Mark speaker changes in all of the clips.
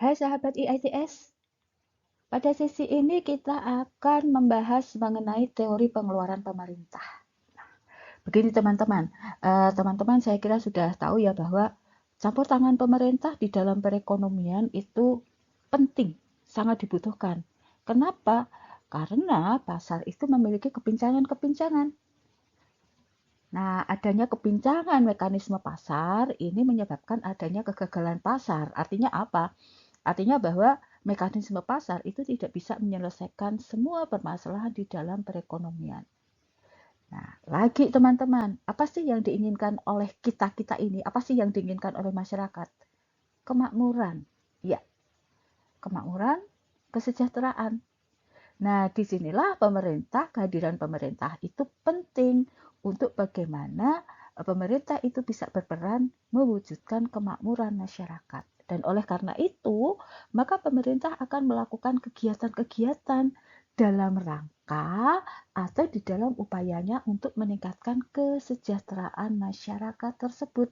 Speaker 1: Hai sahabat IITS, pada sesi ini kita akan membahas mengenai teori pengeluaran pemerintah. Begini teman-teman, teman-teman saya kira sudah tahu ya bahwa campur tangan pemerintah di dalam perekonomian itu penting, sangat dibutuhkan. Kenapa? Karena pasar itu memiliki kepincangan-kepincangan. Nah, adanya kepincangan mekanisme pasar ini menyebabkan adanya kegagalan pasar. Artinya apa? Artinya bahwa mekanisme pasar itu tidak bisa menyelesaikan semua permasalahan di dalam perekonomian. Nah, lagi teman-teman, apa sih yang diinginkan oleh kita-kita ini? Apa sih yang diinginkan oleh masyarakat? Kemakmuran. Ya, kemakmuran, kesejahteraan. Nah, disinilah kehadiran pemerintah itu penting untuk bagaimana pemerintah itu bisa berperan mewujudkan kemakmuran masyarakat. Dan oleh karena itu, maka pemerintah akan melakukan kegiatan-kegiatan dalam rangka atau di dalam upayanya untuk meningkatkan kesejahteraan masyarakat tersebut.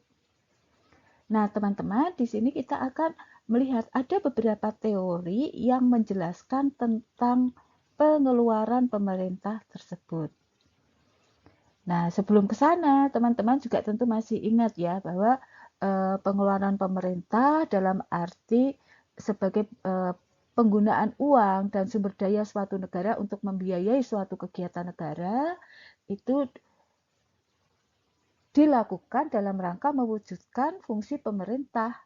Speaker 1: Nah, teman-teman, di sini kita akan melihat ada beberapa teori yang menjelaskan tentang pengeluaran pemerintah tersebut. Nah, sebelum ke sana, teman-teman juga tentu masih ingat ya bahwa pengeluaran pemerintah dalam arti sebagai penggunaan uang dan sumber daya suatu negara untuk membiayai suatu kegiatan negara itu dilakukan dalam rangka mewujudkan fungsi pemerintah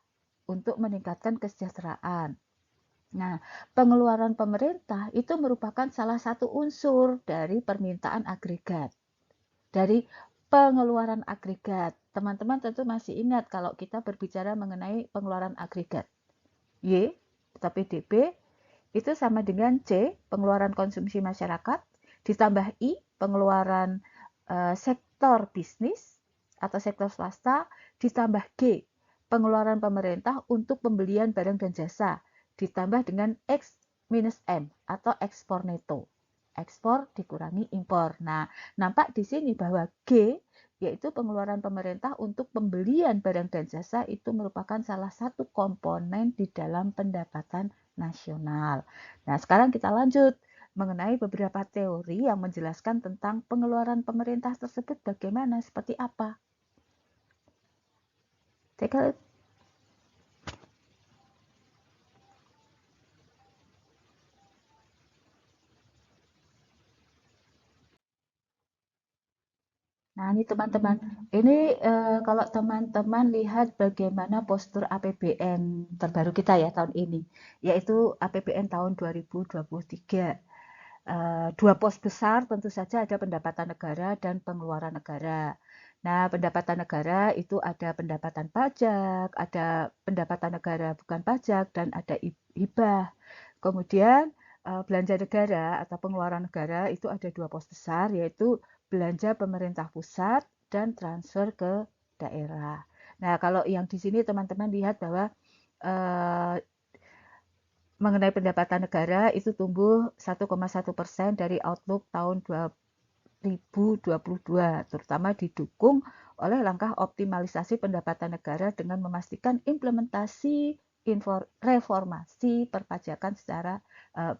Speaker 1: untuk meningkatkan kesejahteraan. Nah, pengeluaran pemerintah itu merupakan salah satu unsur dari permintaan agregat. Dari pengeluaran agregat. Teman-teman tentu masih ingat kalau kita berbicara mengenai pengeluaran agregat. Y atau PDB itu sama dengan C, pengeluaran konsumsi masyarakat, ditambah I, pengeluaran sektor bisnis atau sektor swasta, ditambah G, pengeluaran pemerintah untuk pembelian barang dan jasa, ditambah dengan X minus M atau ekspor neto. Ekspor dikurangi impor. Nah, nampak di sini bahwa G yaitu pengeluaran pemerintah untuk pembelian barang dan jasa itu merupakan salah satu komponen di dalam pendapatan nasional. Nah, sekarang kita lanjut mengenai beberapa teori yang menjelaskan tentang pengeluaran pemerintah tersebut bagaimana, seperti apa. Take a Nah, ini teman-teman, ini kalau teman-teman lihat bagaimana postur APBN terbaru kita ya tahun ini, yaitu APBN tahun 2023. Dua pos besar tentu saja ada pendapatan negara dan pengeluaran negara. Nah, pendapatan negara itu ada pendapatan pajak, ada pendapatan negara bukan pajak, dan ada hibah. Kemudian belanja negara atau pengeluaran negara itu ada dua pos besar, yaitu belanja pemerintah pusat dan transfer ke daerah. Nah, kalau yang di sini teman-teman lihat bahwa eh, mengenai pendapatan negara itu tumbuh 1,1% dari outlook tahun 2022, terutama didukung oleh langkah optimalisasi pendapatan negara dengan memastikan implementasi reformasi perpajakan secara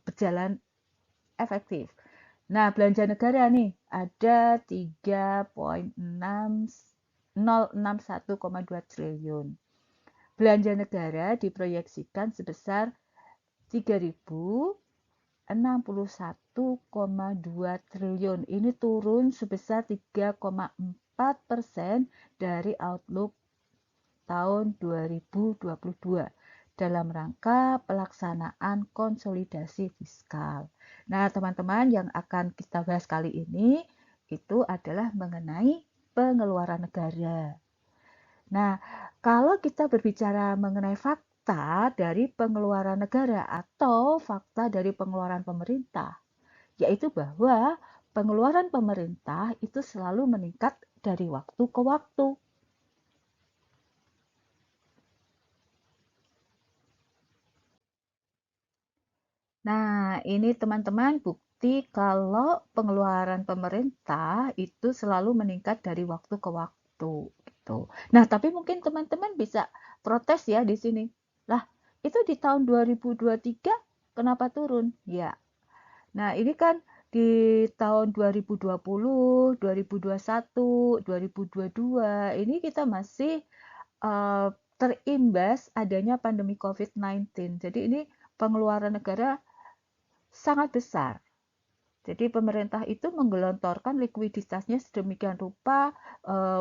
Speaker 1: berjalan efektif. Nah, belanja negara nih ada 3,061,2 triliun. Belanja negara diproyeksikan sebesar 3.061,2 triliun. Ini turun sebesar 3,4% dari outlook tahun 2022 dalam rangka pelaksanaan konsolidasi fiskal. Nah, teman-teman, yang akan kita bahas kali ini itu adalah mengenai pengeluaran negara. Nah, kalau kita berbicara mengenai fakta dari pengeluaran negara atau fakta dari pengeluaran pemerintah, yaitu bahwa pengeluaran pemerintah itu selalu meningkat dari waktu ke waktu. Nah, ini teman-teman bukti kalau pengeluaran pemerintah itu selalu meningkat dari waktu ke waktu gitu. Nah, tapi mungkin teman-teman bisa protes ya di sini. Lah, itu di tahun 2023 kenapa turun? Ya. Nah, ini kan di tahun 2020, 2021, 2022 ini kita masih terimbas adanya pandemi COVID-19. Jadi ini pengeluaran negara sangat besar. Jadi pemerintah itu menggelontorkan likuiditasnya sedemikian rupa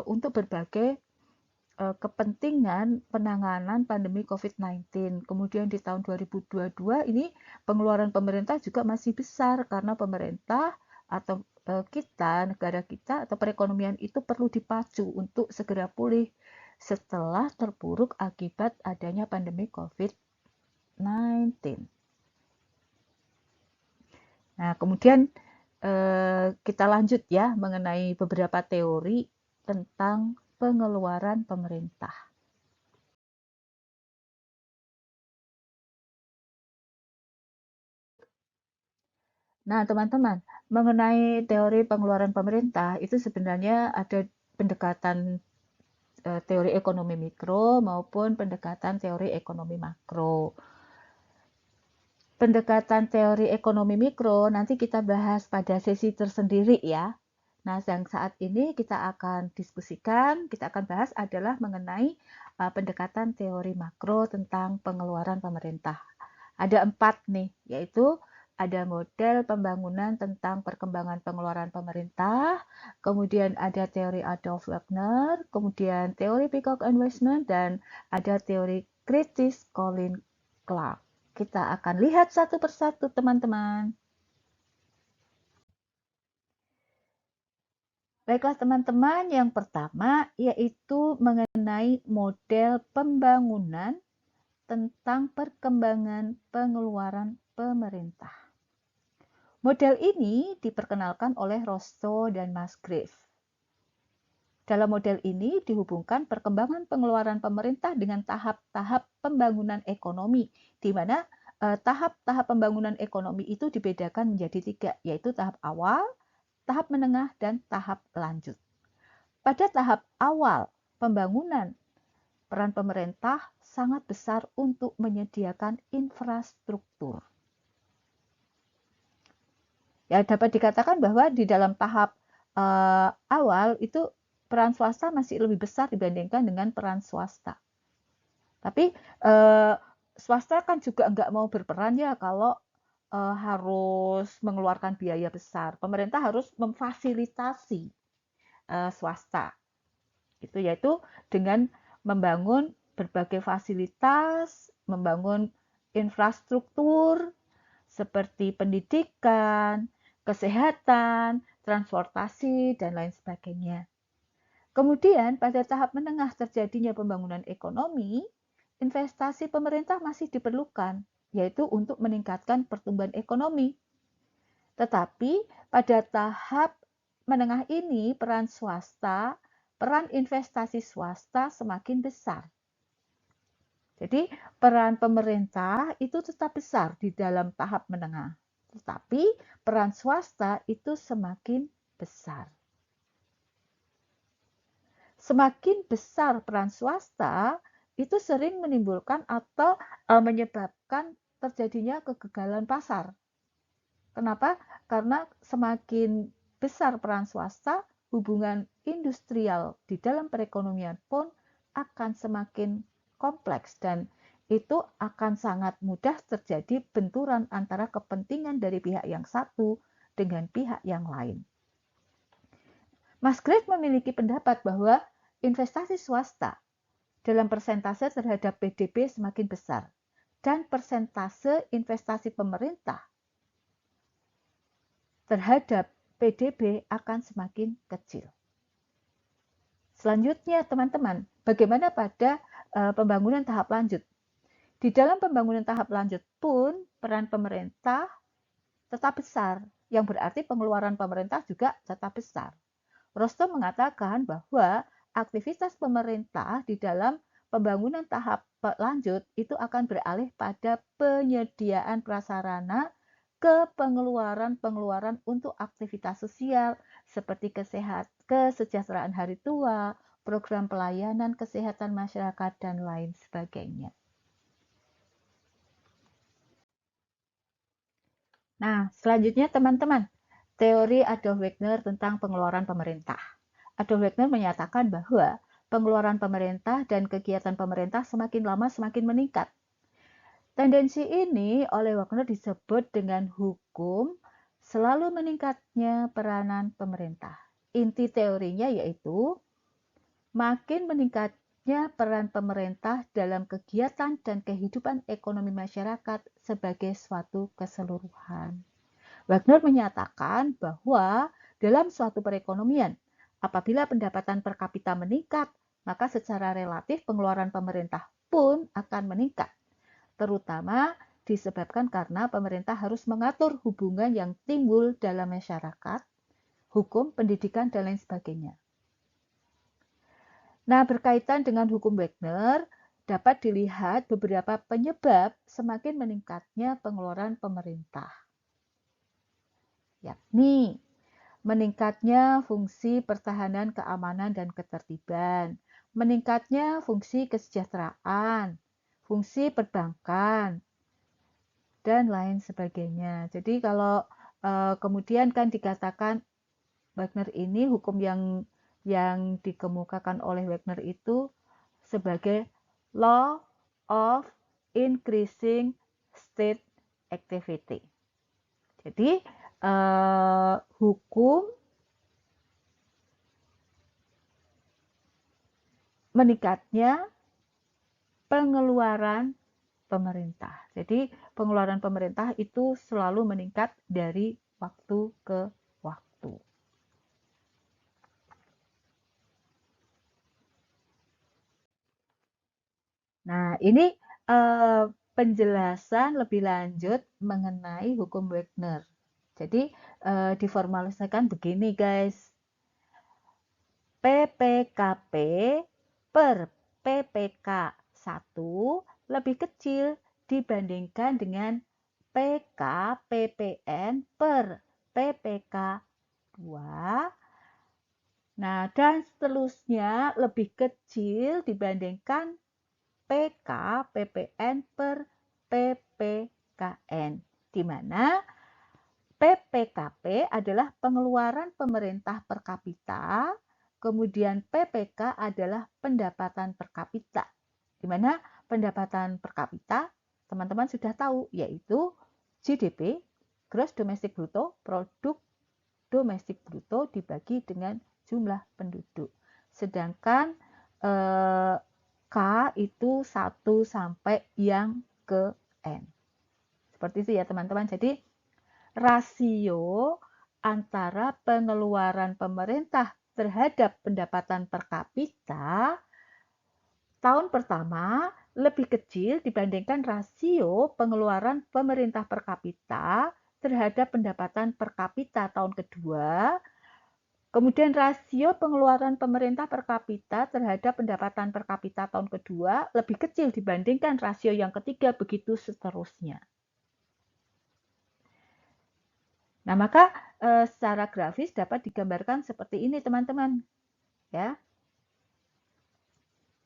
Speaker 1: untuk berbagai kepentingan penanganan pandemi COVID-19. Kemudian di tahun 2022 ini pengeluaran pemerintah juga masih besar karena pemerintah atau kita, negara kita atau perekonomian itu perlu dipacu untuk segera pulih setelah terpuruk akibat adanya pandemi COVID-19. Nah, kemudian kita lanjut ya mengenai beberapa teori tentang pengeluaran pemerintah. Nah, teman-teman, mengenai teori pengeluaran pemerintah itu sebenarnya ada pendekatan teori ekonomi mikro maupun pendekatan teori ekonomi makro. Pendekatan teori ekonomi mikro nanti kita bahas pada sesi tersendiri ya. Nah, yang saat ini kita akan diskusikan, kita akan bahas adalah mengenai pendekatan teori makro tentang pengeluaran pemerintah. Ada 4 nih, yaitu ada model pembangunan tentang perkembangan pengeluaran pemerintah, kemudian ada teori Adolf Wagner, kemudian teori Peacock Investment, dan ada teori kritis Colin Clark. Kita akan lihat satu persatu, teman-teman. Baiklah teman-teman, yang pertama yaitu mengenai model pembangunan tentang perkembangan pengeluaran pemerintah. Model ini diperkenalkan oleh Rostow dan Musgrave. Dalam model ini dihubungkan perkembangan pengeluaran pemerintah dengan tahap-tahap pembangunan ekonomi, di mana tahap-tahap pembangunan ekonomi itu dibedakan menjadi 3, yaitu tahap awal, tahap menengah, dan tahap lanjut. Pada tahap awal pembangunan, peran pemerintah sangat besar untuk menyediakan infrastruktur. Ya, dapat dikatakan bahwa di dalam tahap awal itu peran swasta masih lebih besar dibandingkan dengan peran swasta. Tapi swasta kan juga nggak mau berperan ya kalau harus mengeluarkan biaya besar. Pemerintah harus memfasilitasi swasta. Itu yaitu dengan membangun berbagai fasilitas, membangun infrastruktur seperti pendidikan, kesehatan, transportasi, dan lain sebagainya. Kemudian pada tahap menengah terjadinya pembangunan ekonomi, investasi pemerintah masih diperlukan, yaitu untuk meningkatkan pertumbuhan ekonomi. Tetapi pada tahap menengah ini peran investasi swasta semakin besar. Jadi peran pemerintah itu tetap besar di dalam tahap menengah, tetapi peran swasta itu semakin besar. Semakin besar peran swasta, itu sering menimbulkan atau menyebabkan terjadinya kegagalan pasar. Kenapa? Karena semakin besar peran swasta, hubungan industrial di dalam perekonomian pun akan semakin kompleks dan itu akan sangat mudah terjadi benturan antara kepentingan dari pihak yang satu dengan pihak yang lain. Musgrave memiliki pendapat bahwa investasi swasta dalam persentase terhadap PDB semakin besar dan persentase investasi pemerintah terhadap PDB akan semakin kecil. Selanjutnya, teman-teman, bagaimana pada pembangunan tahap lanjut? Di dalam pembangunan tahap lanjut pun peran pemerintah tetap besar, yang berarti pengeluaran pemerintah juga tetap besar. Rostow mengatakan bahwa aktivitas pemerintah di dalam pembangunan tahap lanjut itu akan beralih pada penyediaan prasarana ke pengeluaran untuk aktivitas sosial seperti kesejahteraan hari tua, program pelayanan kesehatan masyarakat, dan lain sebagainya. Nah, selanjutnya teman-teman, teori Adolf Wagner tentang pengeluaran pemerintah. Adolf Wagner menyatakan bahwa pengeluaran pemerintah dan kegiatan pemerintah semakin lama semakin meningkat. Tendensi ini oleh Wagner disebut dengan hukum selalu meningkatnya peranan pemerintah. Inti teorinya yaitu makin meningkatnya peran pemerintah dalam kegiatan dan kehidupan ekonomi masyarakat sebagai suatu keseluruhan. Wagner menyatakan bahwa dalam suatu perekonomian, apabila pendapatan per kapita meningkat, maka secara relatif pengeluaran pemerintah pun akan meningkat, terutama disebabkan karena pemerintah harus mengatur hubungan yang timbul dalam masyarakat, hukum, pendidikan, dan lain sebagainya. Nah, berkaitan dengan hukum Wagner, dapat dilihat beberapa penyebab semakin meningkatnya pengeluaran pemerintah, yakni meningkatnya fungsi pertahanan, keamanan, dan ketertiban, meningkatnya fungsi kesejahteraan, fungsi perbankan, dan lain sebagainya. Jadi kalau kemudian kan dikatakan Wagner ini hukum yang dikemukakan oleh Wagner itu sebagai law of increasing state activity. Jadi hukum meningkatnya pengeluaran pemerintah. Jadi pengeluaran pemerintah itu selalu meningkat dari waktu ke waktu. Nah, ini penjelasan lebih lanjut mengenai hukum Wagner. Jadi diformulasikan begini guys. PPKP per PPK 1 lebih kecil dibandingkan dengan PK PPN per PPK 2. Nah, dan seterusnya lebih kecil dibandingkan PK PPN per PPKN, di mana PPKP adalah pengeluaran pemerintah per kapita, kemudian PPK adalah pendapatan per kapita, di mana pendapatan per kapita teman-teman sudah tahu, yaitu GDP, Gross Domestic Bruto, produk domestik bruto dibagi dengan jumlah penduduk. Sedangkan K itu 1 sampai yang ke N. Seperti itu ya teman-teman. Jadi rasio antara pengeluaran pemerintah terhadap pendapatan per kapita tahun pertama lebih kecil dibandingkan rasio pengeluaran pemerintah per kapita terhadap pendapatan per kapita tahun kedua. Kemudian rasio pengeluaran pemerintah per kapita terhadap pendapatan per kapita tahun kedua lebih kecil dibandingkan rasio yang ketiga, begitu seterusnya. Nah, maka secara grafis dapat digambarkan seperti ini, teman-teman. Ya.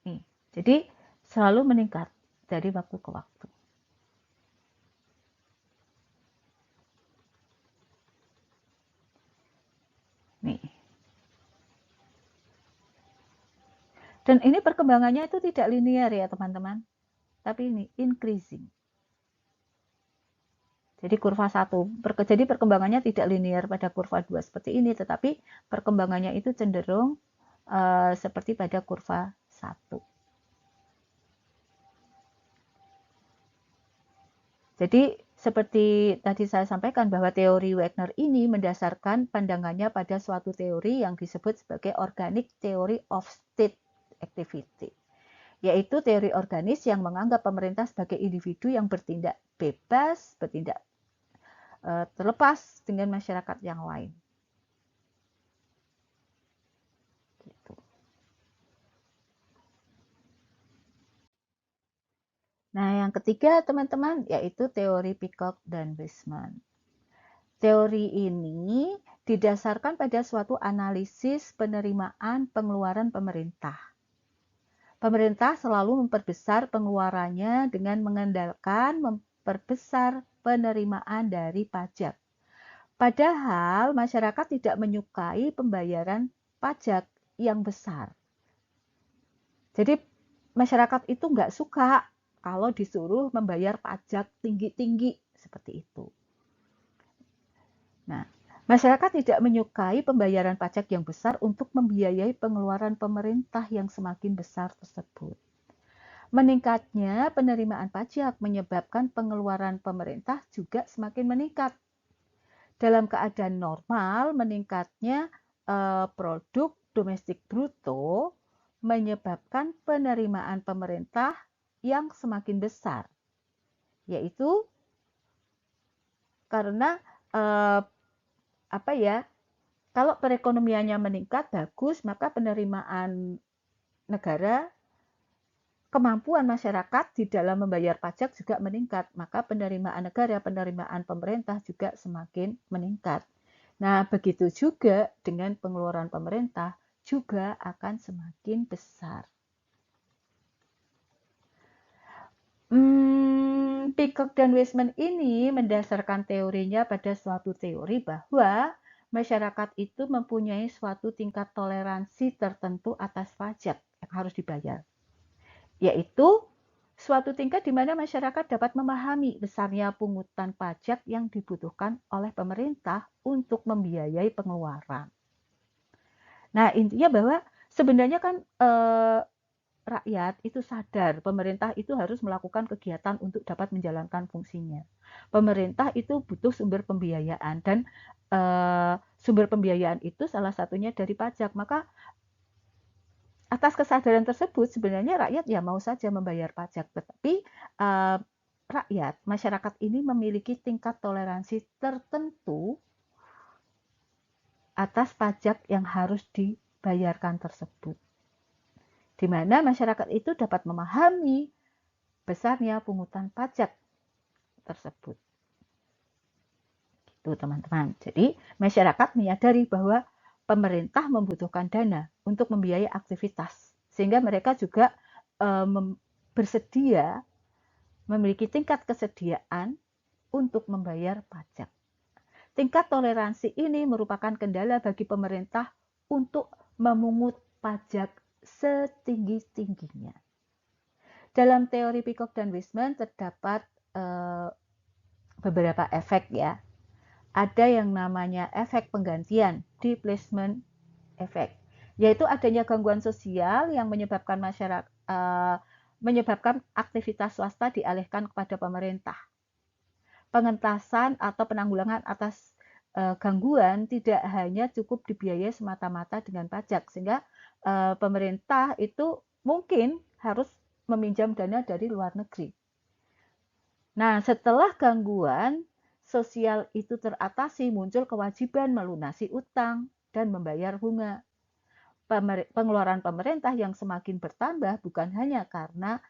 Speaker 1: Nih, jadi selalu meningkat dari waktu ke waktu. Nih. Dan ini perkembangannya itu tidak linear ya, teman-teman. Tapi ini increasing. Jadi kurva 1, jadi perkembangannya tidak linear pada kurva 2 seperti ini, tetapi perkembangannya itu cenderung seperti pada kurva 1. Jadi seperti tadi saya sampaikan bahwa teori Wagner ini mendasarkan pandangannya pada suatu teori yang disebut sebagai organic theory of state activity, yaitu teori organis yang menganggap pemerintah sebagai individu yang bertindak bebas, bertindak terlepas dengan masyarakat yang lain. Gitu. Nah, yang ketiga teman-teman yaitu teori Peacock dan Weismann. Teori ini didasarkan pada suatu analisis penerimaan pengeluaran pemerintah. Pemerintah selalu memperbesar pengeluarannya dengan mengandalkan memperbesar penerimaan dari pajak. Padahal masyarakat tidak menyukai pembayaran pajak yang besar. Jadi masyarakat itu nggak suka kalau disuruh membayar pajak tinggi-tinggi seperti itu. Nah, masyarakat tidak menyukai pembayaran pajak yang besar untuk membiayai pengeluaran pemerintah yang semakin besar tersebut. Meningkatnya penerimaan pajak menyebabkan pengeluaran pemerintah juga semakin meningkat. Dalam keadaan normal, meningkatnya produk domestik bruto menyebabkan penerimaan pemerintah yang semakin besar, yaitu karena kalau perekonomiannya meningkat bagus, maka penerimaan negara, kemampuan masyarakat di dalam membayar pajak juga meningkat, maka penerimaan negara, penerimaan pemerintah juga semakin meningkat. Nah, begitu juga dengan pengeluaran pemerintah juga akan semakin besar. Peacock dan Weisman ini mendasarkan teorinya pada suatu teori bahwa masyarakat itu mempunyai suatu tingkat toleransi tertentu atas pajak yang harus dibayar, yaitu suatu tingkat di mana masyarakat dapat memahami besarnya pungutan pajak yang dibutuhkan oleh pemerintah untuk membiayai pengeluaran. Nah, intinya bahwa sebenarnya kan rakyat itu sadar pemerintah itu harus melakukan kegiatan untuk dapat menjalankan fungsinya. Pemerintah itu butuh sumber pembiayaan dan sumber pembiayaan itu salah satunya dari pajak. Maka atas kesadaran tersebut sebenarnya rakyat ya mau saja membayar pajak, tetapi rakyat, masyarakat ini memiliki tingkat toleransi tertentu atas pajak yang harus dibayarkan tersebut, di mana masyarakat itu dapat memahami besarnya pungutan pajak tersebut. Gitu teman-teman. Jadi masyarakat menyadari bahwa pemerintah membutuhkan dana untuk membiayai aktivitas, sehingga mereka juga bersedia, memiliki tingkat kesediaan untuk membayar pajak. Tingkat toleransi ini merupakan kendala bagi pemerintah untuk memungut pajak setinggi-tingginya. Dalam teori Peacock dan Weisman terdapat beberapa efek ya. Ada yang namanya efek penggantian, displacement effect, yaitu adanya gangguan sosial yang menyebabkan menyebabkan aktivitas swasta dialihkan kepada pemerintah. Pengentasan atau penanggulangan atas gangguan tidak hanya cukup dibiayai semata-mata dengan pajak, sehingga pemerintah itu mungkin harus meminjam dana dari luar negeri. Nah, setelah gangguan sosial itu teratasi, muncul kewajiban melunasi utang dan membayar bunga. Pengeluaran pemerintah yang semakin bertambah bukan hanya karena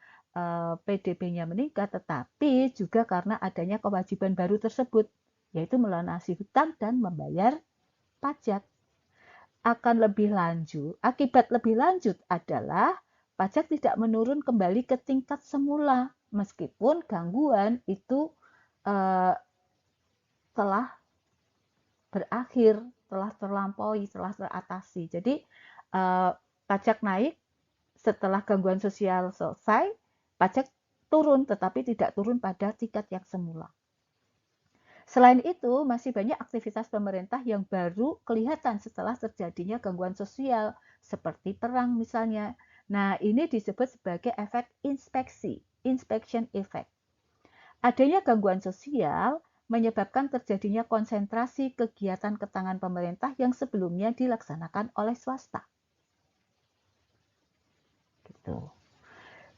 Speaker 1: PDB-nya meningkat, tetapi juga karena adanya kewajiban baru tersebut, yaitu melunasi hutang dan membayar pajak. Akibat lebih lanjut adalah pajak tidak menurun kembali ke tingkat semula, meskipun gangguan itu telah berakhir, telah terlampaui, telah teratasi. Jadi pajak naik setelah gangguan sosial selesai, pajak turun, tetapi tidak turun pada tingkat yang semula. Selain itu, masih banyak aktivitas pemerintah yang baru kelihatan setelah terjadinya gangguan sosial, seperti perang misalnya. Nah, ini disebut sebagai efek inspeksi, inspection effect. Adanya gangguan sosial menyebabkan terjadinya konsentrasi kegiatan ke tangan pemerintah yang sebelumnya dilaksanakan oleh swasta. Gitu.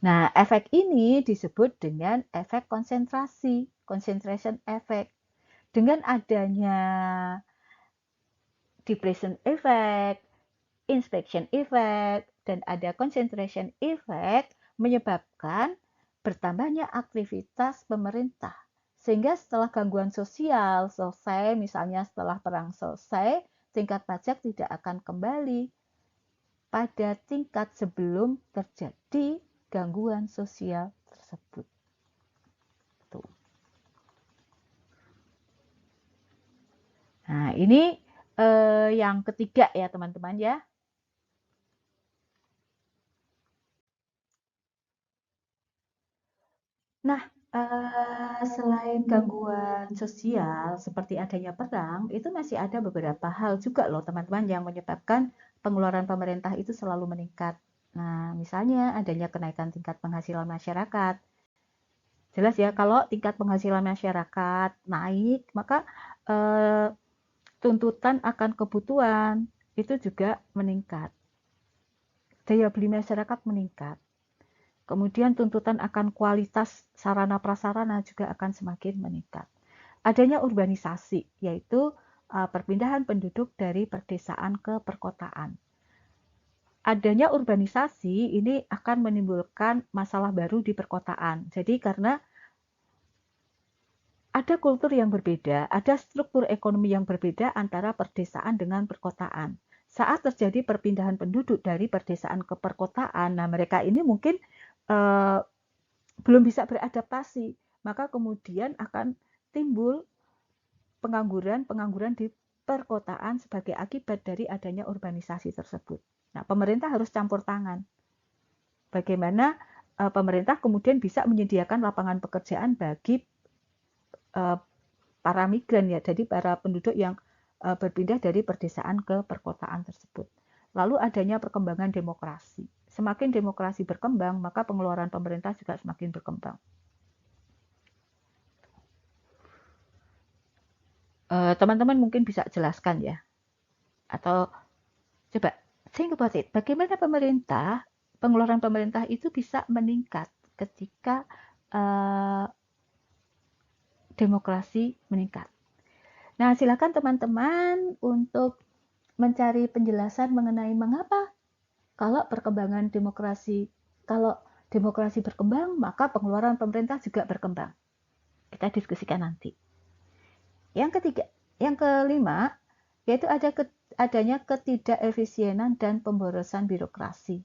Speaker 1: Nah, efek ini disebut dengan efek konsentrasi, concentration effect. Dengan adanya depletion effect, inspection effect, dan ada concentration effect menyebabkan bertambahnya aktivitas pemerintah. Sehingga setelah gangguan sosial selesai, misalnya setelah perang selesai, tingkat pajak tidak akan kembali pada tingkat sebelum terjadi gangguan sosial tersebut. Tuh. ini yang ketiga ya teman-teman ya. Nah, selain gangguan sosial seperti adanya perang, itu masih ada beberapa hal juga loh teman-teman yang menyebabkan pengeluaran pemerintah itu selalu meningkat. Nah, misalnya adanya kenaikan tingkat penghasilan masyarakat. Jelas ya, kalau tingkat penghasilan masyarakat naik, maka eh, tuntutan akan kebutuhan itu juga meningkat. Daya beli masyarakat meningkat. Kemudian tuntutan akan kualitas sarana prasarana juga akan semakin meningkat. Adanya urbanisasi, yaitu perpindahan penduduk dari perdesaan ke perkotaan. Adanya urbanisasi ini akan menimbulkan masalah baru di perkotaan. Jadi karena ada kultur yang berbeda, ada struktur ekonomi yang berbeda antara perdesaan dengan perkotaan. Saat terjadi perpindahan penduduk dari perdesaan ke perkotaan, nah mereka ini mungkin eh, belum bisa beradaptasi, maka kemudian akan timbul pengangguran di perkotaan sebagai akibat dari adanya urbanisasi tersebut. Nah, pemerintah harus campur tangan. Bagaimana pemerintah kemudian bisa menyediakan lapangan pekerjaan bagi para migran ya, jadi para penduduk yang berpindah dari perdesaan ke perkotaan tersebut. Lalu adanya perkembangan demokrasi. Semakin demokrasi berkembang, maka pengeluaran pemerintah juga semakin berkembang. Teman-teman mungkin bisa jelaskan ya, atau coba think about it, bagaimana pengeluaran pemerintah itu bisa meningkat ketika uh, demokrasi meningkat. Nah, silakan teman-teman untuk mencari penjelasan mengenai mengapa kalau perkembangan demokrasi, kalau demokrasi berkembang, maka pengeluaran pemerintah juga berkembang. Kita diskusikan nanti. Yang ketiga, yang kelima, yaitu adanya ketidakefisienan dan pemborosan birokrasi.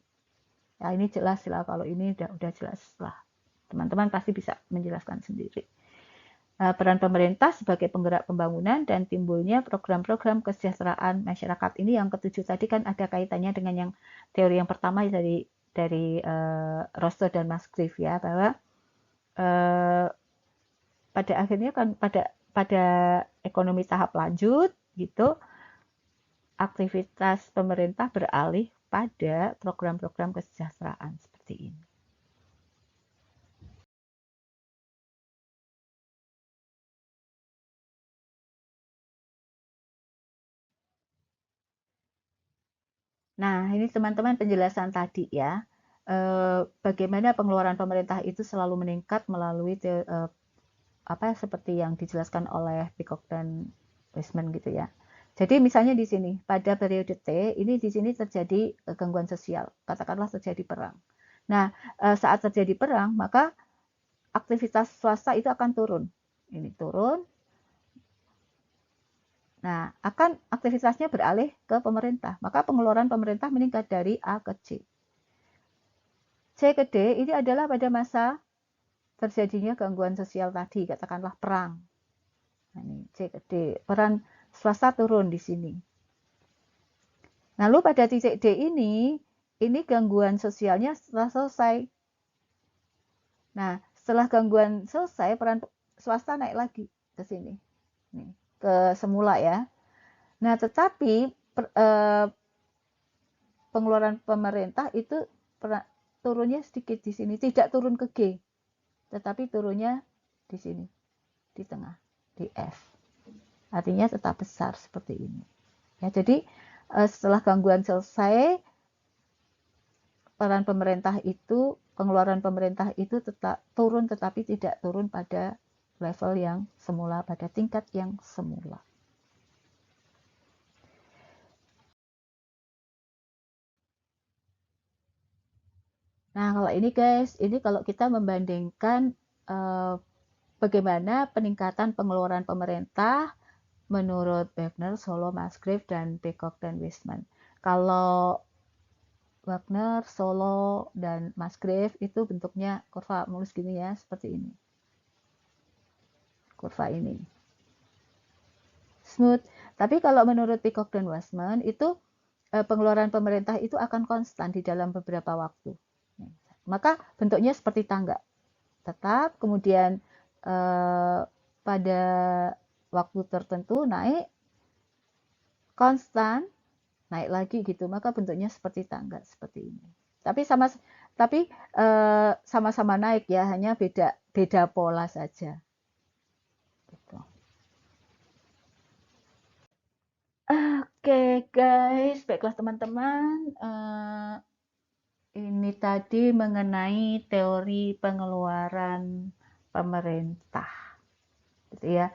Speaker 1: Ya, ini jelas lah, kalau ini udah jelas lah. Teman-teman pasti bisa menjelaskan sendiri. Peran pemerintah sebagai penggerak pembangunan dan timbulnya program-program kesejahteraan masyarakat ini yang ketujuh tadi kan ada kaitannya dengan yang teori yang pertama dari Rostow dan Musgrave ya, bahwa pada akhirnya kan pada ekonomi tahap lanjut gitu, aktivitas pemerintah beralih pada program-program kesejahteraan seperti ini. Nah, ini teman-teman penjelasan tadi ya. Bagaimana pengeluaran pemerintah itu selalu meningkat melalui apa seperti yang dijelaskan oleh Peacock dan Weisman gitu ya. Jadi misalnya di sini pada periode T ini di sini terjadi gangguan sosial, katakanlah terjadi perang. Nah, saat terjadi perang maka aktivitas swasta itu akan turun. Ini turun. Nah, akan aktivitasnya beralih ke pemerintah. Maka pengeluaran pemerintah meningkat dari A ke C. C ke D ini adalah pada masa terjadinya gangguan sosial tadi, katakanlah perang. Nah, ini C ke D. Peran swasta turun di sini. Lalu pada titik D ini gangguan sosialnya setelah selesai. Nah, setelah gangguan selesai, peran swasta naik lagi ke sini. Nih, ke semula ya. Nah, tetapi pengeluaran pemerintah itu turunnya sedikit di sini, tidak turun ke G, tetapi turunnya di sini, di tengah, di F. Artinya tetap besar seperti ini. Ya, jadi setelah gangguan selesai, peran pemerintah itu, pengeluaran pemerintah itu tetap turun, tetapi tidak turun pada level yang semula, pada tingkat yang semula. Nah, kalau ini guys, ini kalau kita membandingkan bagaimana peningkatan pengeluaran pemerintah menurut Wagner, Solow, Musgrave, dan Peacock dan Weisman. Kalau Wagner, Solow, dan Musgrave itu bentuknya kurva mulus gini ya, seperti ini. Kurva ini. smooth. Tapi kalau menurut Peacock dan Wasman itu pengeluaran pemerintah itu akan konstan di dalam beberapa waktu. Maka bentuknya seperti tangga. Tetap kemudian pada waktu tertentu naik konstan, naik lagi gitu. Maka bentuknya seperti tangga seperti ini. Tapi sama-sama naik ya, hanya beda pola saja. Gitu. Oke guys, baiklah teman-teman. Ini tadi mengenai teori pengeluaran pemerintah, gitu ya.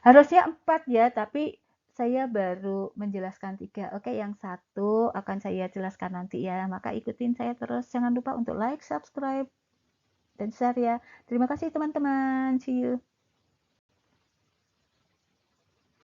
Speaker 1: Harusnya 4 ya, tapi saya baru menjelaskan 3. Oke, yang satu akan saya jelaskan nanti ya. Maka ikutin saya terus. Jangan lupa untuk like, subscribe, dan share ya. Terima kasih teman-teman. See you.